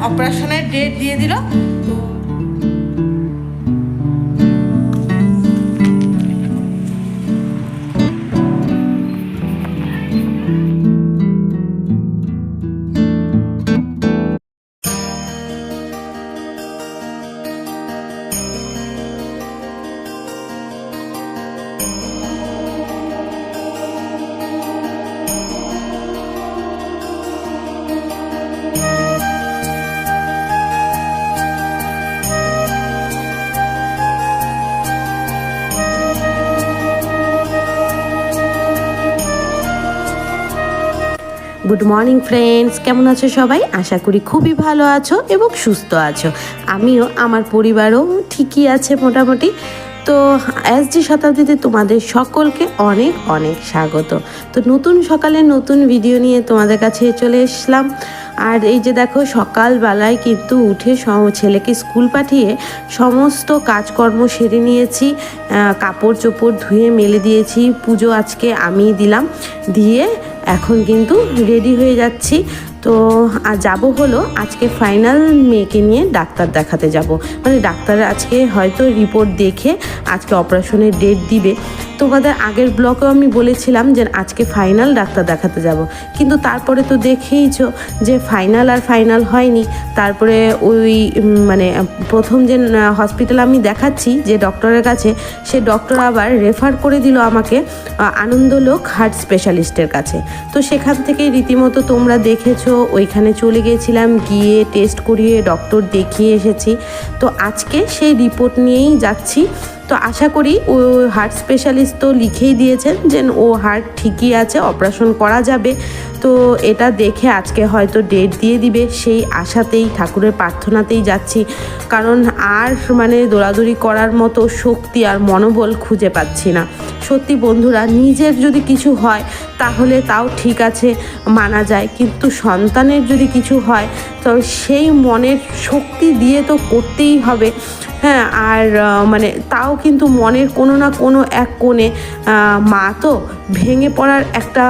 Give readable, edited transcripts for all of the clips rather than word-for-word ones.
অপারেশনের ডেট দিয়ে দিল। গুড মর্নিং ফ্রেন্ডস, কেমন আছো সবাই? আশা করি খুবই ভালো আছো এবং সুস্থ আছো। আমিও, আমার পরিবারও ঠিকই আছে মোটামুটি। তো এসডি শতাব্দীতে তোমাদের সকলকে অনেক অনেক স্বাগত। তো নতুন সকালে নতুন ভিডিও নিয়ে তোমাদের কাছে চলে এসলাম। আর এই যে দেখো, সকালবেলায় কিন্তু উঠে ছেলেকে স্কুল পাঠিয়ে সমস্ত কাজকর্ম সেরে নিয়েছি, কাপড় চোপড় ধুয়ে মেলে দিয়েছি। পুজো আজকে আমিই দিলাম, দিয়ে এখন কিন্তু রেডি হয়ে যাচ্ছি। তো আর যাবো হলো আজকে ফাইনাল মেয়েকে নিয়ে ডাক্তার দেখাতে যাব। মানে ডাক্তার আজকে হয়তো রিপোর্ট দেখে আজকে অপারেশনের ডেট দিবে। তোমাদের আগের ব্লগেও আমি বলেছিলাম যে আজকে ফাইনাল ডাক্তার দেখাতে যাব, কিন্তু তারপরে তো দেখেইছো যে ফাইনাল আর ফাইনাল হয়নি। তারপরে ওই মানে প্রথম যে হসপিটাল আমি দেখাচ্ছি যে ডক্টরের কাছে, সে ডক্টর আবার রেফার করে দিল আমাকে আনন্দলোক হার্ট স্পেশালিস্টের কাছে। তো সেখান থেকেই রীতিমতো তোমরা দেখেছো, ওইখানে চলে গিয়েছিলাম, গিয়ে টেস্ট করিয়ে ডক্টর দেখিয়ে এসেছি। তো আজকে সেই রিপোর্ট নিয়েই যাচ্ছি। তো আশা করি ও হার্ট স্পেশালিস্ট তো লিখেই দিয়েছেন যে ও হার্ট ঠিকই আছে, অপারেশন করা যাবে। তো এটা দেখে আজকে হয়তো ডেট দিয়ে দিবে, সেই আশাতেই, ঠাকুরের প্রার্থনাতেই যাচ্ছি। কারণ আর মানে দৌড়াদৌড়ি করার মতো শক্তি আর মনোবল খুঁজে পাচ্ছি না। সত্যি বন্ধুরা, নিজের যদি কিছু হয় তাহলে তাও ঠিক আছে, মানা যায়, কিন্তু সন্তানের যদি কিছু হয় তো সেই মনের শক্তি দিয়ে তো করতেই হবে। হ্যাঁ, আর মানে তাও কিন্তু মনের কোনো না কোনো এক কোণে মা তো ভেঙে পড়ার একটা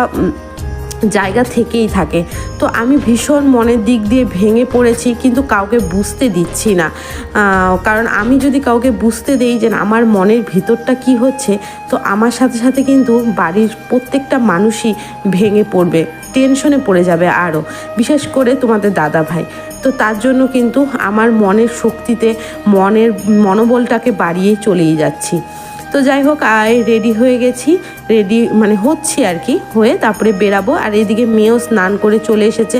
জায়গা থেকেই থাকে। তো আমি ভীষণ মনের দিক দিয়ে ভেঙে পড়েছি, কিন্তু কাউকে বুঝতে দিচ্ছি না। কারণ আমি যদি কাউকে বুঝতে দেই যে আমার মনের ভিতরটা কি হচ্ছে, তো আমার সাথে সাথে কিন্তু বাড়ির প্রত্যেকটা মানুষই ভেঙে পড়বে, টেনশনে পড়ে যাবে আরও, বিশেষ করে তোমাদের দাদা ভাই। তো তার জন্য কিন্তু আমার মনের শক্তিতে মনের মনোবলটাকে বাড়িয়ে চলেই যাচ্ছি। তো যাই হোক, রেডি হয়ে গেছি, রেডি মানে হচ্ছি আর কি, হয়ে তারপরে বেরাবো। আর এইদিকে মেয়েও স্নান করে চলে এসেছে।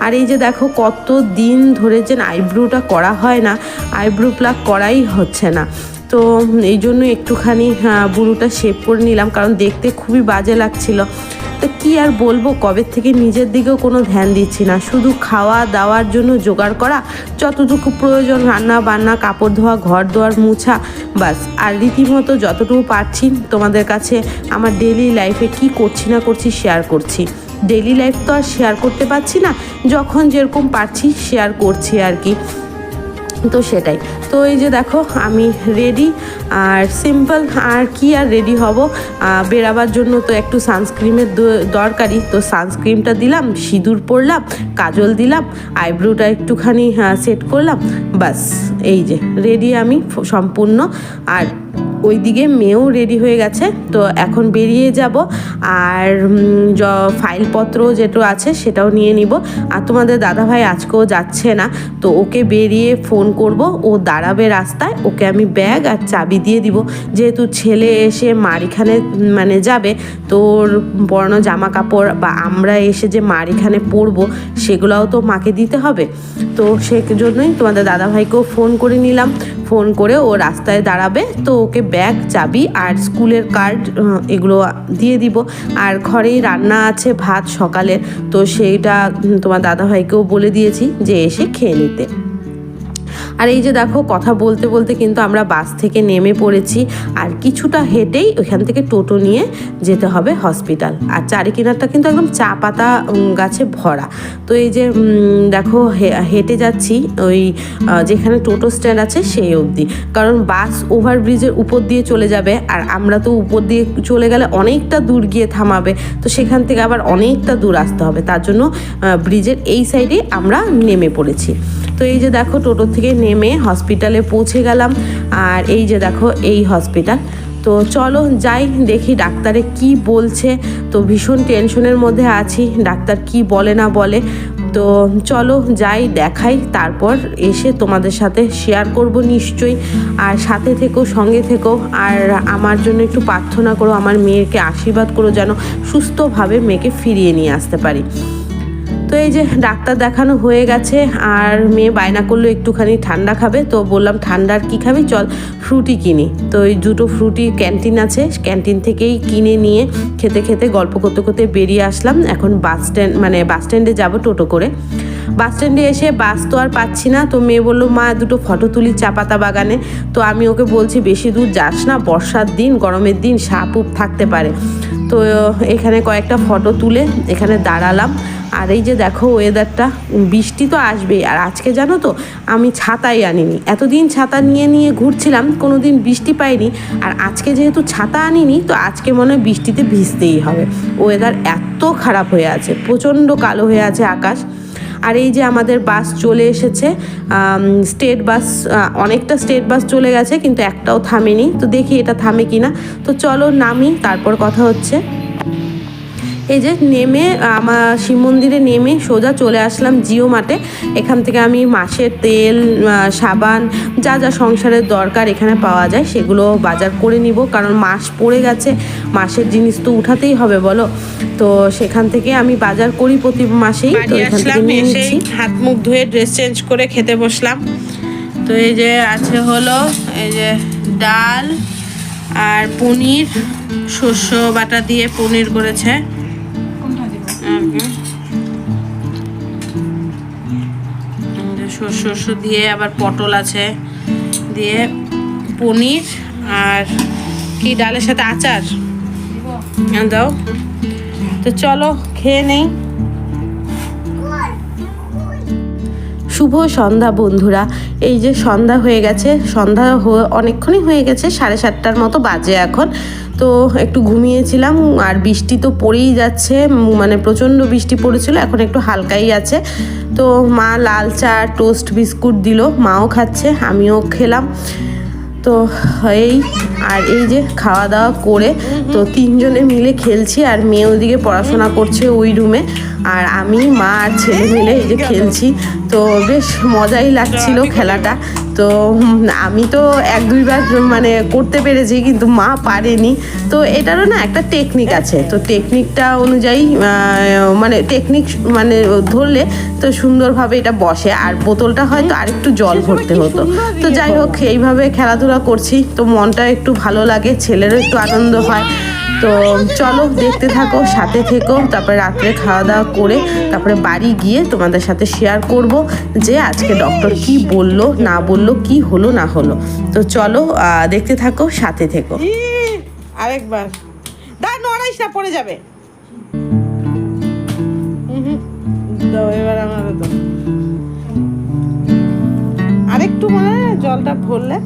আর এই যে দেখো, কত দিন ধরে যে আইব্রোটা করা হয় না, আইব্রো প্লাক করাই হচ্ছে না। তো এই জন্য একটুখানি বুড়োটা শেভ করে নিলাম, কারণ দেখতে খুবই বাজে লাগছিল। তো কী আর বলবো, কবে থেকে নিজের দিকেও কোনো ধ্যান দিচ্ছি না, শুধু খাওয়া দাওয়ার জন্য জোগাড় করা, যতটুকু প্রয়োজন রান্না বান্না, কাপড় ধোয়া, ঘর ধোয়ার মুছা, বাস। আর রীতিমতো যতটুকু পারছি তোমাদের কাছে আমার ডেইলি লাইফে কি করছি না করছি শেয়ার করছি। ডেইলি লাইফ তো আর শেয়ার করতে পারছি না, যখন যেরকম পারছি শেয়ার করছি আর কি। তো সেটাই। তো এই যে দেখো, আমি রেডি, আর সিম্পল, আর কি আর রেডি হব, বেরাবার জন্য তো একটু সানস্ক্রিমের দরকারি। তো সানস্ক্রিমটা দিলাম, সিঁদুর পরলাম, কাজল দিলাম, আইব্রোটা একটুখানি সেট করলাম, বাস। এই যে রেডি আমি সম্পূর্ণ। আর ওইদিকে মেয়েও রেডি হয়ে গেছে। তো এখন বেরিয়ে যাব, আর ফাইলপত্র যেটা আছে সেটাও নিয়ে নিব। আর তোমাদের দাদাভাই আজকেও যাচ্ছে না, তো ওকে বেরিয়ে ফোন করব, ও দাঁড়াবে রাস্তায়, ওকে আমি ব্যাগ আর চাবি দিয়ে দিব। যেহেতু ছেলে এসে মার এখানে মানে যাবে, তোর পরানো জামা কাপড় বা আমরা এসে যে মার এখানে পরবো সেগুলোও তো মাকে দিতে হবে। তো সেজন্যই তোমাদের দাদাভাইকেও ফোন করে নিলাম, ফোন করে ও রাস্তায় দাঁড়াবে। তো ওকে ব্যাগ, চাবি আর স্কুলের কার্ড এগুলো দিয়ে দিব। আর ঘরেই রান্না আছে ভাত সকালের, তো সেইটা তোমার দাদাভাইকেও বলে দিয়েছি যে এসে খেয়ে নিতে। আর এই যে দেখো, কথা বলতে বলতে কিন্তু আমরা বাস থেকে নেমে পড়েছি, আর কিছুটা হেঁটেই ওইখান থেকে টোটো নিয়ে যেতে হবে হসপিটাল। আর চারিকিনারটা কিন্তু একদম চা পাতা গাছে ভরা। তো এই যে দেখো, হেঁটে যাচ্ছি ওই যেখানে টোটো স্ট্যান্ড আছে সেই অবধি, কারণ বাস ওভারব্রিজের উপর দিয়ে চলে যাবে, আর আমরা তো উপর দিয়ে চলে গেলে অনেকটা দূর গিয়ে থামাবে, তো সেখান থেকে আবার অনেকটা দূর আসতে হবে। তার জন্য ব্রিজের এই সাইডে আমরা নেমে পড়েছি। তো এই যে দেখো টোটো থেকে নেমে হসপিটালে পৌঁছে গেলাম, আর এই যে দেখো এই হসপিটাল। তো চলো যাই দেখি ডাক্তারে কি বলছে। তো ভীষণ টেনশনের মধ্যে আছি, ডাক্তার কি বলে না বলে। তো চলো যাই দেখাই, তারপর এসে তোমাদের সাথে শেয়ার করব নিশ্চয়ই। আর সাথে থেকো, সঙ্গে থেকো, আর আমার জন্য একটু প্রার্থনা করো, আমার মেয়েকে আশীর্বাদ করো যেন সুস্থভাবে মেয়েকে ফিরিয়ে নিয়ে আসতে পারি। তো এই যে ডাক্তার দেখানো হয়ে গেছে, আর মেয়ে বায়না করলো একটুখানি ঠান্ডা খাবে। তো বললাম ঠান্ডার কি খাবি, চল ফ্রুটি কিনি। তো এই দুটো ফ্রুটি ক্যান্টিন আছে, ক্যান্টিন থেকেই কিনে নিয়ে খেতে খেতে গল্প করতে করতে বেরিয়ে আসলাম। এখন বাস স্ট্যান্ডে যাবো টোটো করে। বাস স্ট্যান্ডে এসে বাস তো আর পাচ্ছি না। তো মেয়ে বললো মা দুটো ফটো তুলি চা পাতা বাগানে। তো আমি ওকে বলছি বেশি দূর যাস না, বর্ষার দিন, গরমের দিন সাপ উপ থাকতে পারে। তো এখানে কয়েকটা ফটো তুলে এখানে দাঁড়ালাম। আর এই যে দেখো ওয়েদারটা, বৃষ্টি তো আসবেই। আর আজকে জানো তো আমি ছাতাই আনিনি, এতদিন ছাতা নিয়ে নিয়ে ঘুরছিলাম, কোনো দিন বৃষ্টি পাইনি। আর আজকে যেহেতু ছাতা আনিনি, তো আজকে মনে হয় বৃষ্টিতে ভিজতেই হবে। ওয়েদার এত খারাপ হয়ে আছে, প্রচণ্ড কালো হয়ে আছে আকাশ। আর এই যে আমাদের বাস চলে এসেছে, স্টেট বাস, অনেকটা স্টেট বাস চলে গেছে, কিন্তু একটাও থামেনি। তো দেখি এটা থামে কিনা। তো চলো নামি, তারপর কথা হচ্ছে। এই যে নেমে আমার শিব মন্দিরে নেমে সোজা চলে আসলাম জিও মার্টে। এখান থেকে আমি মাসের তেল, সাবান, যা যা সংসারের দরকার এখানে পাওয়া যায় সেগুলো বাজার করে নিব, কারণ মাস পড়ে গেছে, মাসের জিনিস তো উঠাতেই হবে বলো। তো সেখান থেকে আমি বাজার করি প্রতি মাসেই। তো এখান থেকে নিয়ে নিচ্ছি। হাত মুখ ধুয়ে ড্রেস চেঞ্জ করে খেতে বসলাম। তো এই যে আছে হলো এই যে ডাল আর পনির, শস্য বাটা দিয়ে পনির করেছে। শস্য দিয়ে আবার পটল আছে, দিয়ে পনির, আর কি ডালের সাথে আচার দাও। তো চলো খেয়ে নেই। শুভ সন্ধ্যা বন্ধুরা। এই যে সন্ধ্যা হয়ে গেছে, সন্ধ্যা অনেকক্ষণই হয়ে গেছে, 7:30টার মতো বাজে এখন। তো একটু ঘুমিয়েছিলাম, আর বৃষ্টি তো পড়েই যাচ্ছে, মানে প্রচণ্ড বৃষ্টি পড়েছিল, এখন একটু হালকাই আছে। তো মা লাল চা টোস্ট বিস্কুট দিল, মাও খাচ্ছে, আমিও খেলাম। তো আর এই যে খাওয়া দাওয়া করে তো তিনজনে মিলে খেলছি, আর মেয়ে ওইদিকে পড়াশোনা করছে ওই রুমে, আর আমি মা আর ছেলে মিলে এই যে খেলছি। তো বেশ মজাই লাগছিল খেলাটা। তো আমি তো 1-2বার মানে করতে পেরেছি, কিন্তু মা পারেনি। তো এটারও না একটা টেকনিক আছে, তো টেকনিকটা অনুযায়ী মানে ধরলে তো সুন্দরভাবে এটা বসে। আর বোতলটা হয়তো আরেকটু জল ভরতে হতো। তো যাই হোক এইভাবে খেলাধুলা করছি, তো মনটা একটু ভালো লাগে, ছেলেরও একটু আনন্দ হয়। তো চলো দেখতে থাকো, সাথে থেকো। তারপরে রাত্রে খাওয়া দাওয়া করে তারপরে বাড়ি গিয়ে তোমাদের সাথে শেয়ার করব যে আজকে ডক্টর কি বললো না বললো, কি হলো না হলো। তো চলো দেখতে থাকো, সাথে থেকো। আরেকবার নড়াইস না, পড়ে যাবে। এবার আমার তো আরেকটু মনে হয় জলটা ভরলে।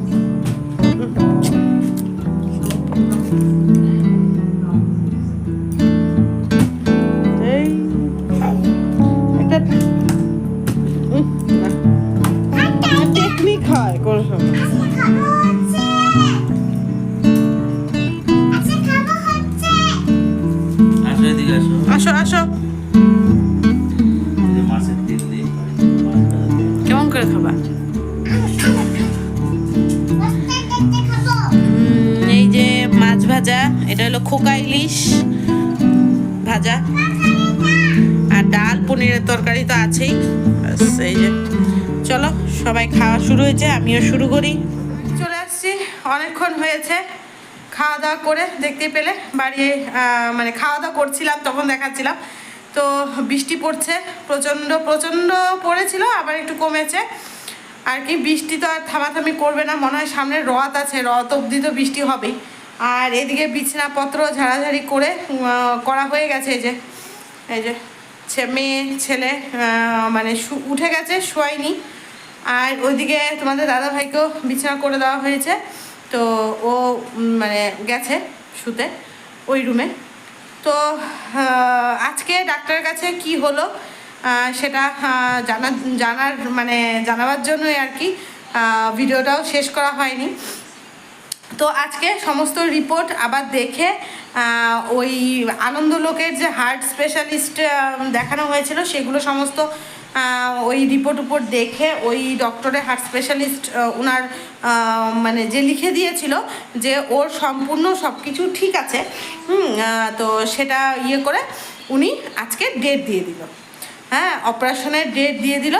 টেকনিক হয় কোনো সময়। আসো আসো, কেমন করে খাবা? এই যে মাছ ভাজা, এটা হলো খোকা ইলিশ ভাজা, আর ডাল, পনিরের তরকারি তো আছেই। এই যে চলো সবাই খাওয়া শুরু হয়েছে, আমিও শুরু করি। চলে আসছি, অনেকক্ষণ হয়েছে খাওয়া দাওয়া করে। দেখতে পেলে বাড়ি মানে খাওয়া দাওয়া করছিলাম তখন দেখাচ্ছিলাম। তো বৃষ্টি পড়ছে, প্রচণ্ড প্রচণ্ড পড়েছিল, আবার একটু কমেছে আর কি। বৃষ্টি তো আর থামাথামি করবে না, মনে হয় সামনে রথ আছে, রথ অবধি তো বৃষ্টি হবেই। আর এদিকে বিছানাপত্র ঝাড়াঝাড়ি করা হয়ে গেছে। এই যে মেয়ে ছেলে মানে উঠে গেছে, শোয়নি। আর ওইদিকে তোমাদের দাদাভাইকেও বিছানা করে দেওয়া হয়েছে। তো ও মানে গেছে শুতে ওই রুমে। তো আজকে ডাক্তারের কাছে কি হলো সেটা জানাবার জন্যই আর কি ভিডিওটাও শেষ করা হয়নি। তো আজকে সমস্ত রিপোর্ট আবার দেখে ওই আনন্দলোকের যে হার্ট স্পেশালিস্ট দেখানো হয়েছিল সেগুলো সমস্ত ওই রিপোর্ট উপর দেখে ওই ডক্টরের হার্ট স্পেশালিস্ট ওনার মানে যে লিখে দিয়েছিল যে ওর সম্পূর্ণ সব কিছু ঠিক আছে, তো সেটা করে উনি আজকে ডেট দিয়ে দিল। হ্যাঁ, অপারেশনের ডেট দিয়ে দিল।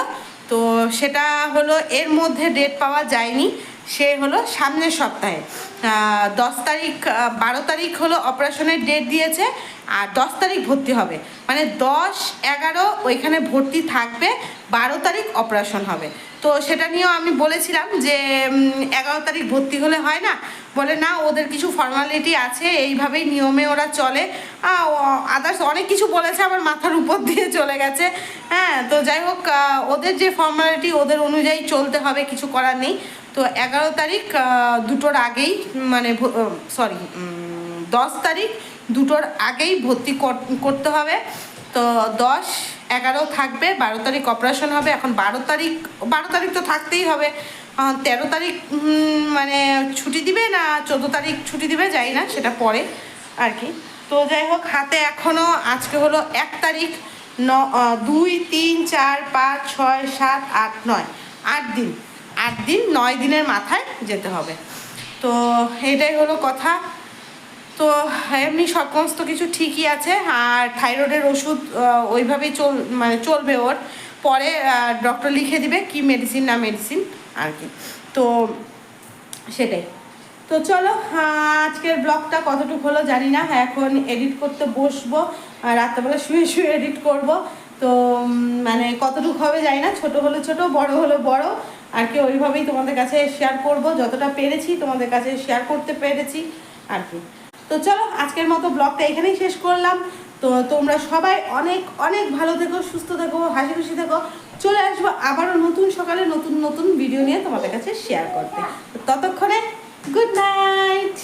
তো সেটা হলো এর মধ্যে ডেট পাওয়া যায়নি, সে হলো সামনের সপ্তাহে 10 তারিখ 12 তারিখ হলো অপারেশনের ডেট দিয়েছে, আর 10 তারিখ ভর্তি হবে, মানে 10-11 ওইখানে ভর্তি থাকবে, 12 তারিখ অপারেশন হবে। তো সেটা নিয়েও আমি বলেছিলাম যে 11 তারিখ ভর্তি হলে হয় না, বলে না ওদের কিছু ফর্মালিটি আছে, এইভাবেই নিয়মে ওরা চলে, আদার্স অনেক কিছু বলেছে, আমার মাথার উপর দিয়ে চলে গেছে। হ্যাঁ, তো যাই হোক, ওদের যে ফর্মালিটি ওদের অনুযায়ী চলতে হবে, কিছু করার নেই। তো 11 তারিখ 2টোর আগেই, মানে 10 তারিখ 2টোর আগেই ভর্তি করতে হবে। তো 10-11 থাকবে, 12 তারিখ অপারেশন হবে। এখন 12 তারিখ তো থাকতেই হবে। 13 তারিখ মানে ছুটি দিবে না 14 তারিখ ছুটি দিবে জানি না, সেটা পরে আর কি। তো যাই হোক, হাতে এখনও আজকে হলো 1 তারিখ, 2, 3, 4, 5, 6, 7, 8, 9, 8 দিন, 9 দিনের মাথায় যেতে হবে। তো এটাই হলো কথা। তো এমনি সমস্ত কিছু ঠিকই আছে, আর থাইরয়েডের ওষুধ ওইভাবেই চলবে ওর, পরে ডক্টর লিখে দিবে কি মেডিসিন না মেডিসিন আর কি। তো সেটাই। তো চলো, আজকের ব্লগটা কতটুকু হলো জানি না, এখন এডিট করতে বসবো, রাত্রেবেলা শুয়ে এডিট করব। তো মানে কতটুকু হবে জানি না, ছোট হলে ছোট, বড় হলে বড় আর কি, ওইভাবেই তোমাদের কাছে শেয়ার করব, যতটা পেরেছি তোমাদের কাছে শেয়ার করতে পেরেছি আর কি। তো চলো, আজকের মতো ব্লগটা এখানেই শেষ করলাম। তো তোমরা সবাই অনেক অনেক ভালো থেকো, সুস্থ থেকো, হাসি খুশি থেকো। চলে আসবো আবারও নতুন সকালে নতুন ভিডিও নিয়ে তোমাদের কাছে শেয়ার করতে। ততক্ষণে গুড নাইট।